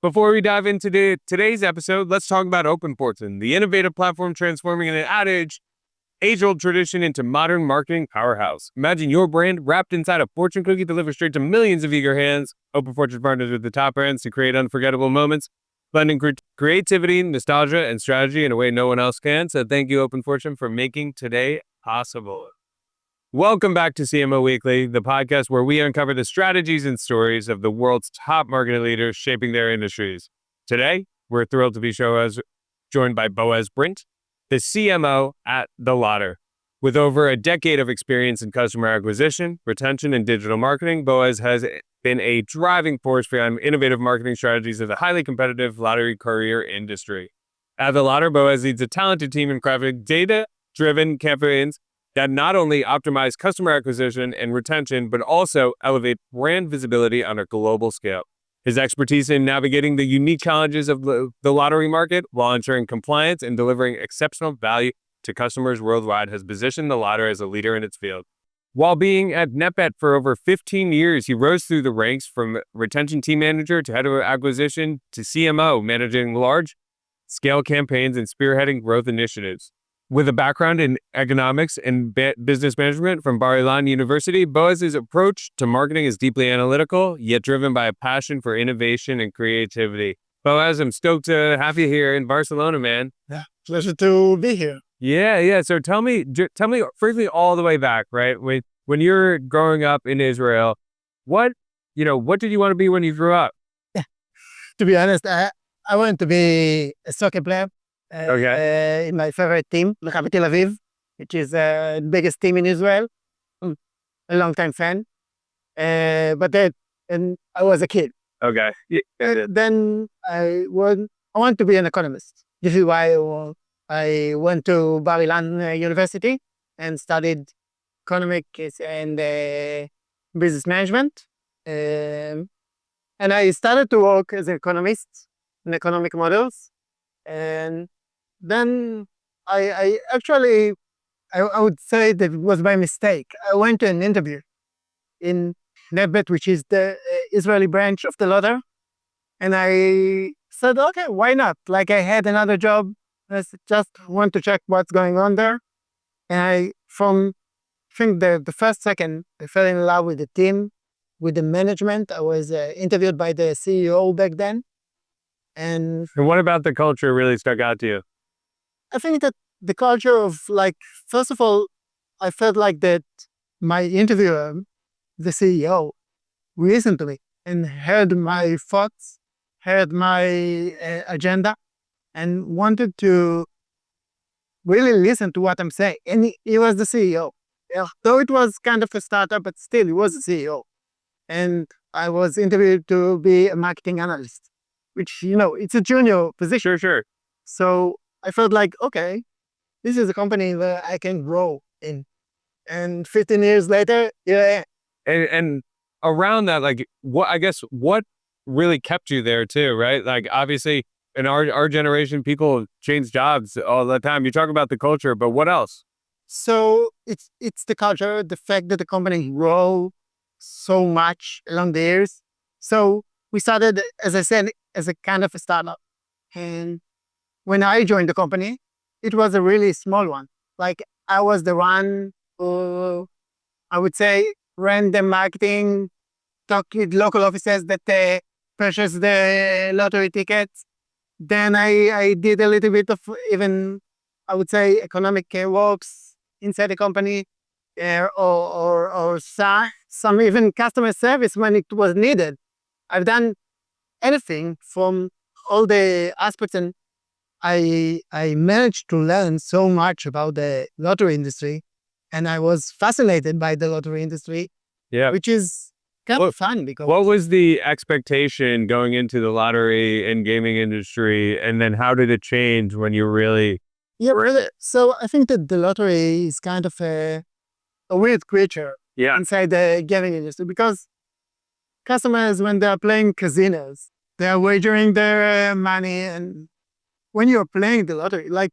Before we dive into today's episode, let's talk about Open Fortune, the innovative platform transforming an age-old tradition into modern marketing powerhouse. Imagine your brand wrapped inside a fortune cookie delivered straight to millions of eager hands. Open Fortune partners with the top brands to create unforgettable moments, blending creativity, nostalgia, and strategy in a way no one else can. So thank you, Open Fortune, for making today possible. Welcome back to CMO Weekly, the podcast where we uncover the strategies and stories of the world's top marketing leaders shaping their industries. Today, we're thrilled to be joined by Boaz Brindt, the CMO at TheLotter. With over a decade of experience in customer acquisition, retention, and digital marketing, Boaz has been a driving force behind innovative marketing strategies of the highly competitive lottery courier industry. At TheLotter, Boaz leads a talented team in crafting data-driven campaigns that not only optimize customer acquisition and retention, but also elevate brand visibility on a global scale. His expertise in navigating the unique challenges of the lottery market while ensuring compliance and delivering exceptional value to customers worldwide has positioned TheLotter as a leader in its field. While being at NetBet for over 15 years, he rose through the ranks from retention team manager to head of acquisition to CMO, managing large-scale campaigns and spearheading growth initiatives. With a background in economics and business management from Bar-Ilan University, Boaz's approach to marketing is deeply analytical, yet driven by a passion for innovation and creativity. Boaz, I'm stoked to have you here in Barcelona, man. Yeah, pleasure to be here. Yeah. So tell me briefly all the way back, right? When you're growing up in Israel, what did you want to be when you grew up? Yeah. To be honest, I wanted to be a soccer player. In my favorite team, Maccabi Tel Aviv, which is the biggest team in Israel. A long time fan. But then I was a kid. Okay. Then I wanted to be an economist. This is why I went to Bar-Ilan University and studied economics and business management. And I started to work as an economist in economic models. And then I would say that it was by mistake. I went to an interview in NetBet, which is the Israeli branch of TheLotter. And I said, okay, why not? Like, I had another job. I just want to check what's going on there. And I think the first second, I fell in love with the team, with the management. I was interviewed by the CEO back then. And what about the culture really stuck out to you? I think that the culture of, like, first of all, I felt like that my interviewer, the CEO, listened to me and heard my thoughts, heard my agenda, and wanted to really listen to what I'm saying. And he was the CEO. Though it was kind of a startup, but still, he was the CEO. And I was interviewed to be a marketing analyst, which, it's a junior position. Sure. So I felt like, okay, this is a company that I can grow in. And 15 years later, here I am. And around that, like, what really kept you there too, right? Like, obviously, in our generation, people change jobs all the time. You talk about the culture, but what else? So it's the culture, the fact that the company grow so much along the years. So we started, as I said, as a kind of a startup. And when I joined the company, it was a really small one. Like, I was the one who, I would say, ran the marketing, talked with local offices that purchased the lottery tickets. Then I did a little bit of even, I would say, economic works inside the company, or some even customer service when it was needed. I've done anything from all the aspects, and I managed to learn so much about the lottery industry, and I was fascinated by the lottery industry, which is kind of fun. Because what was the expectation going into the lottery and gaming industry, and then how did it change when you really? Yeah, really. So I think that the lottery is kind of a weird creature inside the gaming industry, because customers, when they are playing casinos, they are wagering their money. And when you're playing the lottery, like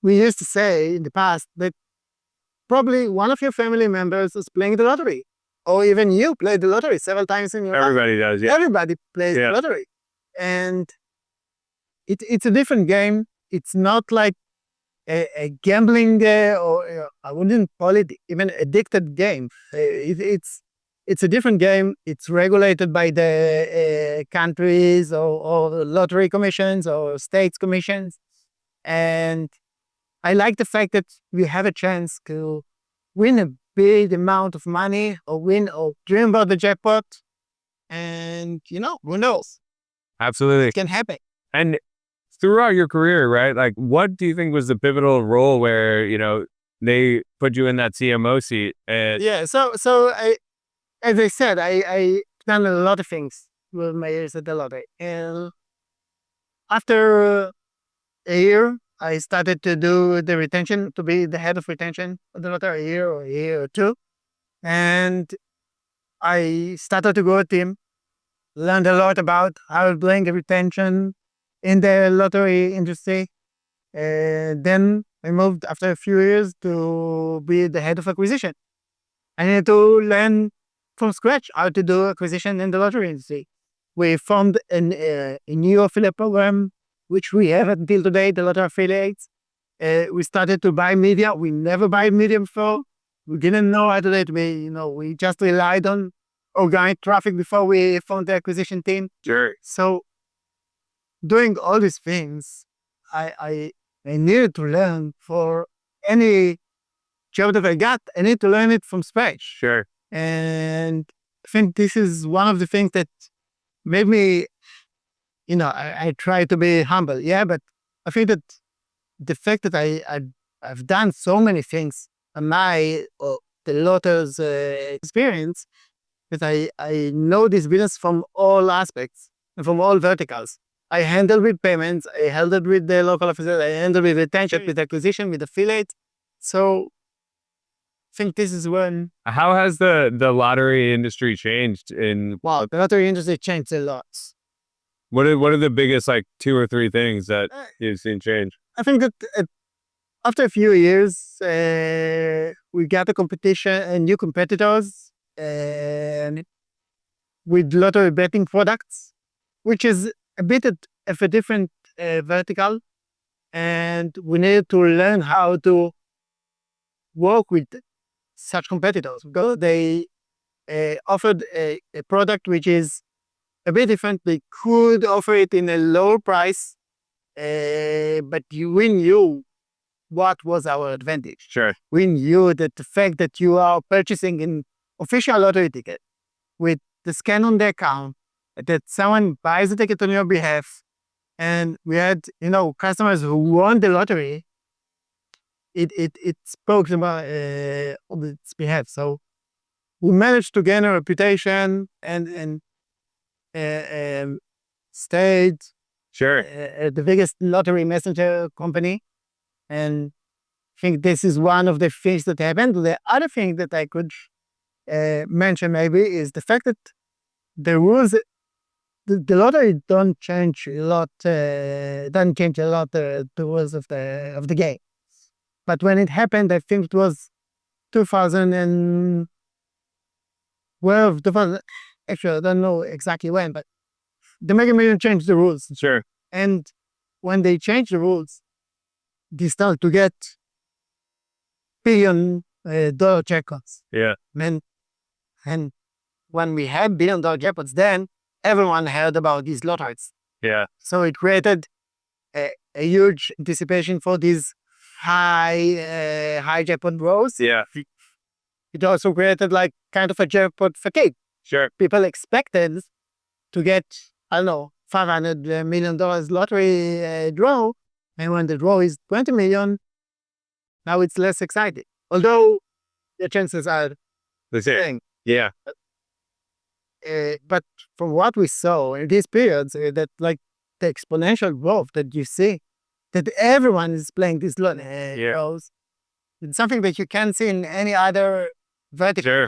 we used to say in the past, that probably one of your family members is playing the lottery. Or even you play the lottery several times in your life. Everybody does, yeah. Everybody plays the lottery. And it's a different game. It's not like a gambling or I wouldn't call it even addicted game. It's a different game. It's regulated by the countries or lottery commissions or states commissions, and I like the fact that we have a chance to win a big amount of money or win or dream about the jackpot, and who knows? Absolutely. It can happen. And throughout your career, right? Like, what do you think was the pivotal role where, they put you in that CMO seat? And Yeah. As I said, I done a lot of things with my years at the lottery, and after a year, I started to do the retention to be the head of retention at the lottery, a year or two, and I started to grow a team, learned a lot about how to bring the retention in the lottery industry. Then I moved after a few years to be the head of acquisition. I needed to learn from scratch how to do acquisition in the lottery industry. We formed a new affiliate program, which we have until today, the Lotter affiliates. We started to buy media. We never buy media before. We didn't know how to do it. We just relied on organic traffic before we formed the acquisition team. sure, So doing all these things, I needed to learn for any job that I got. I need to learn it from scratch. sure, And I think this is one of the things that made me, I try to be humble. Yeah, but I think that the fact that I've done so many things on the Lotter's experience, that I know this business from all aspects and from all verticals. I handle with payments, I handled with the local officers, I handle with retention, with acquisition, with affiliates. So I think this is when how has the lottery industry changed? In the lottery industry changed a lot. what are the biggest, like, 2 or 3 things that Uh, you've seen change? I think that after a few years, we got new competitors, and with lottery betting products, which is a bit of a different vertical, and we needed to learn how to work with such competitors because they offered a product which is a bit different. They could offer it in a lower price, but we knew what was our advantage. Sure, We knew that the fact that you are purchasing an official lottery ticket with the scan on the account, that someone buys the ticket on your behalf, and we had customers who won the lottery. It spoke about on its behalf. So we managed to gain a reputation and stayed sure, the biggest lottery messenger company. And I think this is one of the things that happened. The other thing that I could mention maybe is the fact that the rules, the lottery don't change a lot. Doesn't change a lot the rules of the game. But when it happened, I think it was 2012. Actually, I don't know exactly when, but the Mega Million changed the rules. sure, And when they changed the rules, they started to get $1 billion jackpots. yeah, And when we had $1 billion jackpots, then everyone heard about these lotteries. yeah, So it created a huge anticipation for these high jackpot rows. yeah, It also created like kind of a jackpot fatigue. sure, People expected to get, I don't know, $500 million lottery draw. And when the draw is 20 million, now it's less exciting. Although the chances are that's it, thing. yeah, But from what we saw in these periods, that like the exponential growth that you see, that everyone is playing these roles, it's something that you can't see in any other vertical. sure,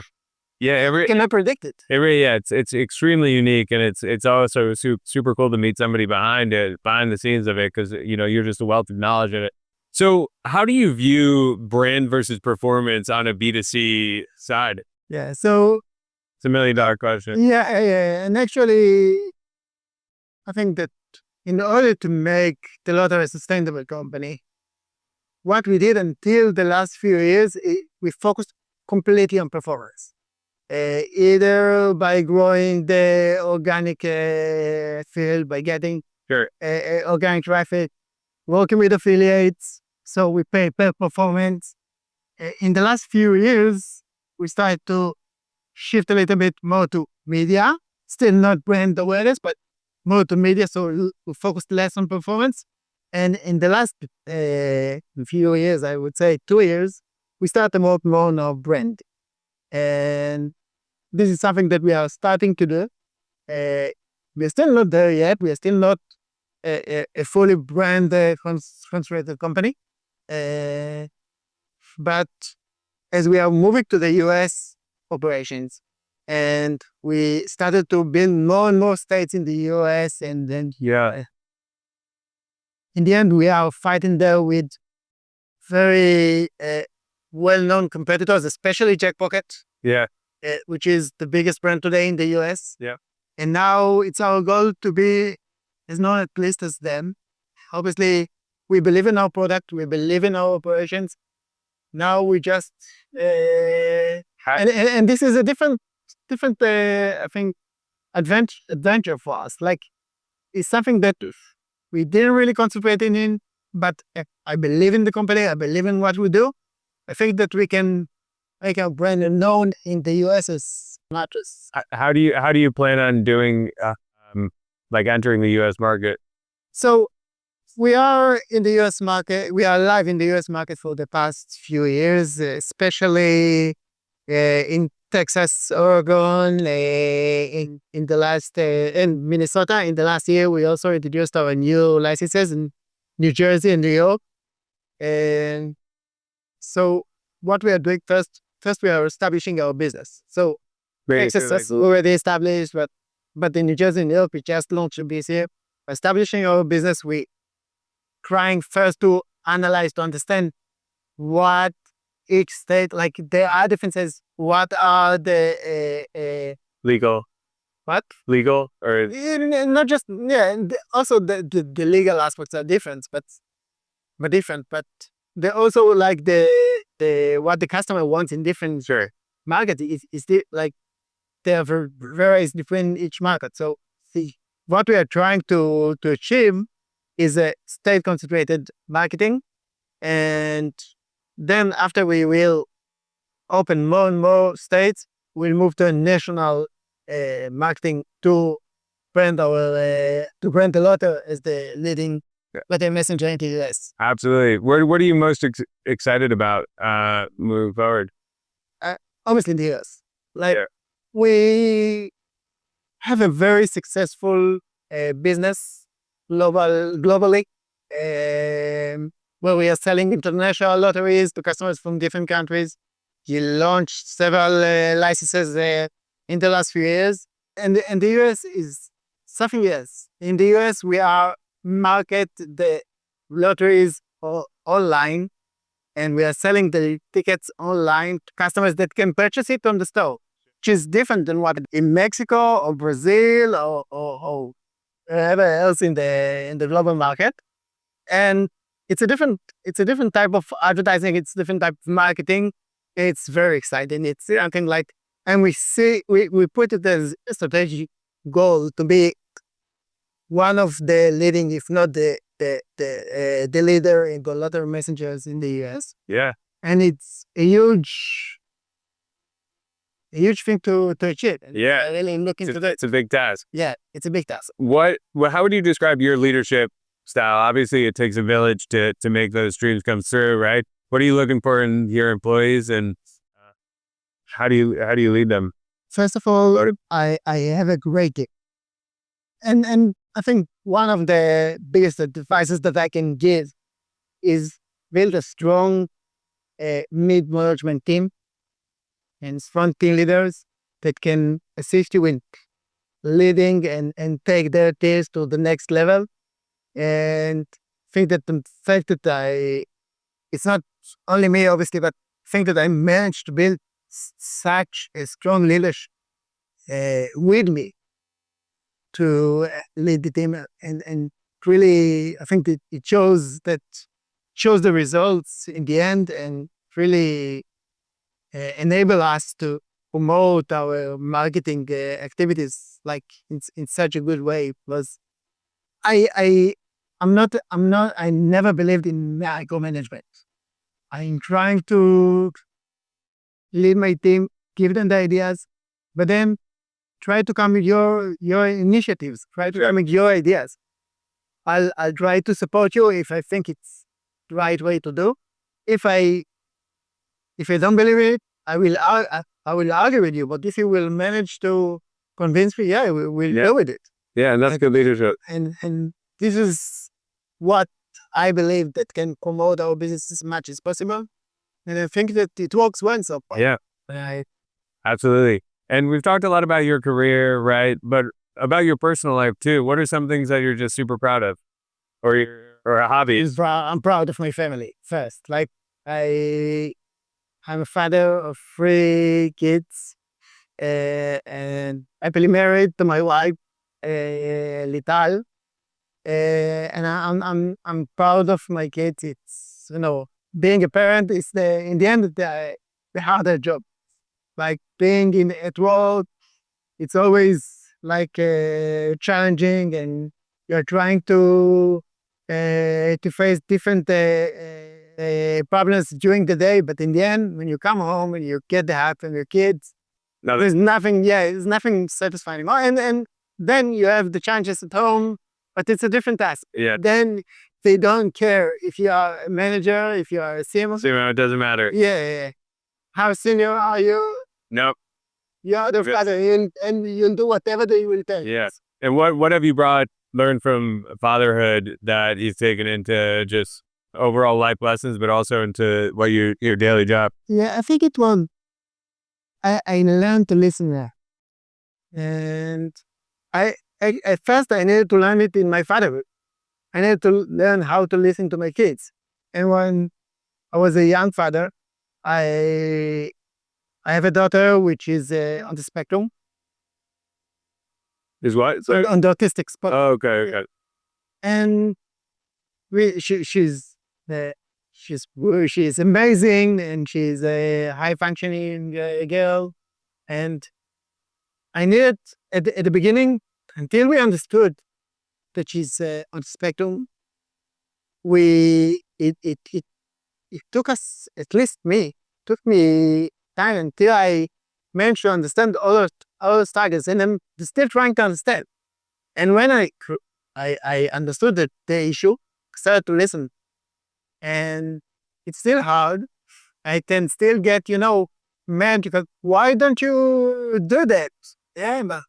yeah, You cannot predict it. it's extremely unique, and it's also super cool to meet somebody behind the scenes of it, because you're just a wealth of knowledge in it. So how do you view brand versus performance on a B2C side? Yeah. So It's $1 million question. yeah, and actually, I think that in order to make TheLotter a sustainable company, what we did until the last few years, we focused completely on performance. Either by growing the organic field, by getting Sure. organic traffic, working with affiliates. So we pay per performance. In the last few years, we started to shift a little bit more to media. Still not brand awareness, but more to media. So we focused less on performance. And in the last few years, I would say 2 years, we started to work more on brand. And this is something that we are starting to do. We're still not there yet. We are still not a fully brand concentrated company. But as we are moving to the US operations, and we started to build more and more states in the US, and then in the end, we are fighting there with very well-known competitors, especially Jackpocket, which is the biggest brand today in the US. Yeah. And now it's our goal to be as known at least as them. Obviously, we believe in our product, we believe in our operations. Now we just and this is a different I think adventure for us. Like, it's something that we didn't really concentrate in, but I believe in the company. I believe in what we do. I think that we can make our brand known in the US as mattress. How do you plan on doing like entering the US market? So we are in the US market. We are live in the US market for the past few years, especially in Texas, Oregon, in the last in Minnesota. In the last year, we also introduced our new licenses in New Jersey and New York. And so what we are doing first we are establishing our business. So Texas is already established, but in New Jersey and New York, we just launched this year. Establishing our business, we trying first to analyze, to understand what each state, like there are differences. What are the legal or not just and also the legal aspects are different, but they also like the what the customer wants in different markets is like there are varies between each market. So what we are trying to achieve is a state concentrated marketing, and then after we will open more and more states, we'll move to a national marketing to brand TheLotter as the leading letter messenger in the US. Absolutely. What are you most excited about moving forward? Obviously in the US. We have a very successful business globally, where we are selling international lotteries to customers from different countries. You launched several licenses in the last few years. And the US is something else. In the US, we are market the lotteries online, and we are selling the tickets online to customers that can purchase it on the store, which is different than what in Mexico or Brazil or wherever else in the global market. And it's a different type of advertising. It's a different type of marketing. It's very exciting. It's something like, and we put it as a strategic goal to be one of the leading, if not the leader in the lottery messengers in the US. Yeah. And it's a huge thing to achieve. Yeah. Really looking to that. It's a big task. Yeah, it's a big task. How would you describe your leadership style? Obviously, it takes a village to make those dreams come through, right? What are you looking for in your employees, and how do you lead them? First of all, I have a great team, and I think one of the biggest advices that I can give is build a strong mid-management team and strong team leaders that can assist you in leading and take their teams to the next level. And think that the fact that it's not only me, obviously, but think that I managed to build such a strong leadership with me to lead the team, and really, I think that it shows the results in the end, and really enable us to promote our marketing activities like in such a good way. Because I I never believed in micromanagement. I'm trying to lead my team, give them the ideas, but then try to come with your initiatives. Try to come with your ideas. I'll try to support you if I think it's the right way to do. If I don't believe it, I will argue with you. But if you will manage to convince me, yeah, we'll go with it. Yeah, and that's good leadership. And this is what I believe that can promote our business as much as possible. And I think that it works well so far. Yeah, Right. absolutely. And we've talked a lot about your career, right? But about your personal life too. What are some things that you're just super proud of, or hobbies? I'm proud of my family first. Like I'm a father of 3 kids, and happily married to my wife, Lital. And I'm proud of my kids. It's being a parent is in the end the harder job. Like being in at work, it's always like challenging, and you're trying to face different problems during the day. But in the end, when you come home and you get the help from your kids, No, there's nothing. Yeah, there's nothing satisfying anymore. And then you have the challenges at home, but it's a different task. yeah, Then they don't care if you are a manager, if you are a CMO. it doesn't matter. Yeah. How senior are you? Nope. You're the Yeah. father, and you'll do whatever they will tell you. Yeah. And what have you learned from fatherhood that you've taken into just overall life lessons, but also into what your daily job? Yeah, I think it was. I learned to listen there, and at first I needed to learn it in my fatherhood. I needed to learn how to listen to my kids. And when I was a young father, I I have a daughter which is on the spectrum, Is what? Sorry? on the autistic spectrum, Oh, okay. and she's uh, she's amazing, and she's a high functioning girl. And I needed at the beginning, until we understood that she's on the spectrum. It took us, at least me, took me time until I managed to understand all the struggles, and I'm still trying to understand. And when I understood the issue, started to listen, and it's still hard. I can still get, man, because why don't you do that? Yeah, but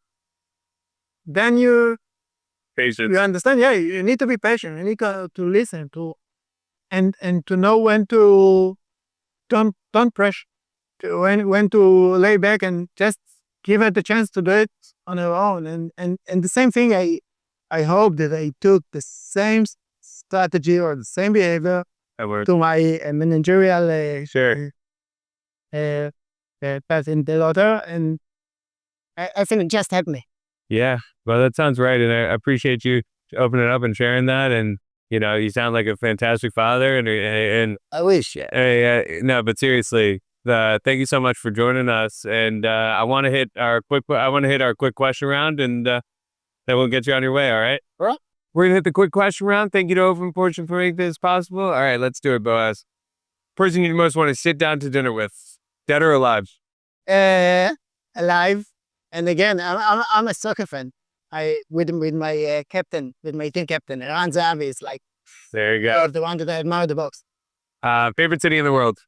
then you Patience. understand. Yeah, you need to be patient. You need to listen to, and to know when to don't pressure, when to lay back and just give her the chance to do it on her own. And the same thing. I hope that I took the same strategy or the same behavior That works. to my managerial Sure. path in TheLotter, and I think it just helped me. Yeah. Well, that sounds right. And I appreciate you opening up and sharing that. And, you sound like a fantastic father. And I wish. Yeah. no, but seriously, thank you so much for joining us. And I want to hit our quick question round, and then we'll get you on your way. All right. All right. We're going to hit the quick question round. Thank you to Open Fortune for making this possible. All right, let's do it, Boaz. Person you most want to sit down to dinner with, dead or alive? Alive. And again, I'm a soccer fan. With my captain, with my team captain, Ran Zahavi is like There you go. the one that I admire the most. Favorite city in the world?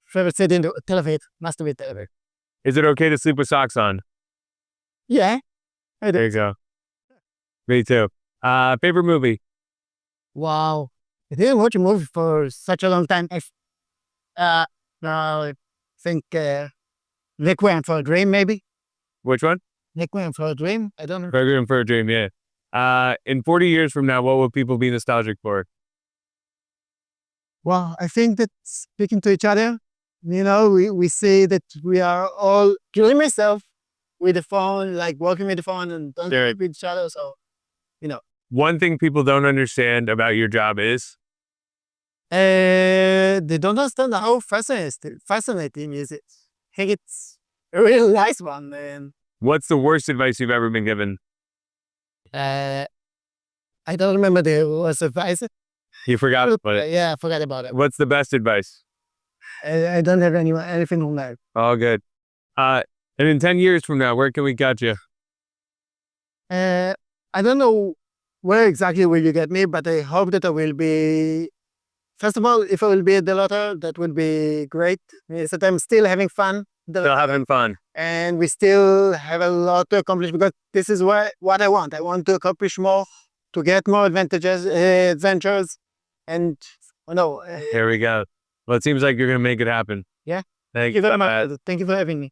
Favorite city in Tel Aviv. Must be Tel Aviv. Is it okay to sleep with socks on? Yeah. I do. There you go. Me too. Favorite movie? Wow. I didn't watch a movie for such a long time. I think Requiem for a Dream, maybe. Which one? Requiem for a Dream. I don't know. Requiem for a Dream, yeah. In 40 years from now, what will people be nostalgic for? Well, I think that speaking to each other, we see that we are all, including myself, with the phone, like working with the phone and don't Sure. speak with each other. So, One thing people don't understand about your job is they don't understand how fascinating is it. I think it's a really nice one. And what's the worst advice you've ever been given? I don't remember there was advice. You forgot about it. Yeah, I forgot about it. What's the best advice? I don't have anything on that. All good. And in 10 years from now, where can we catch you? I don't know where exactly will you get me, but I hope that I will be. First of all, if I will be at TheLotter, that would be great. Means that I'm still having fun. Still having fun. And we still have a lot to accomplish because this is what I want. I want to accomplish more, to get more adventures, and Here we go. Well, it seems like you're gonna make it happen. Yeah. Thank you you. very much. Thank you for having me.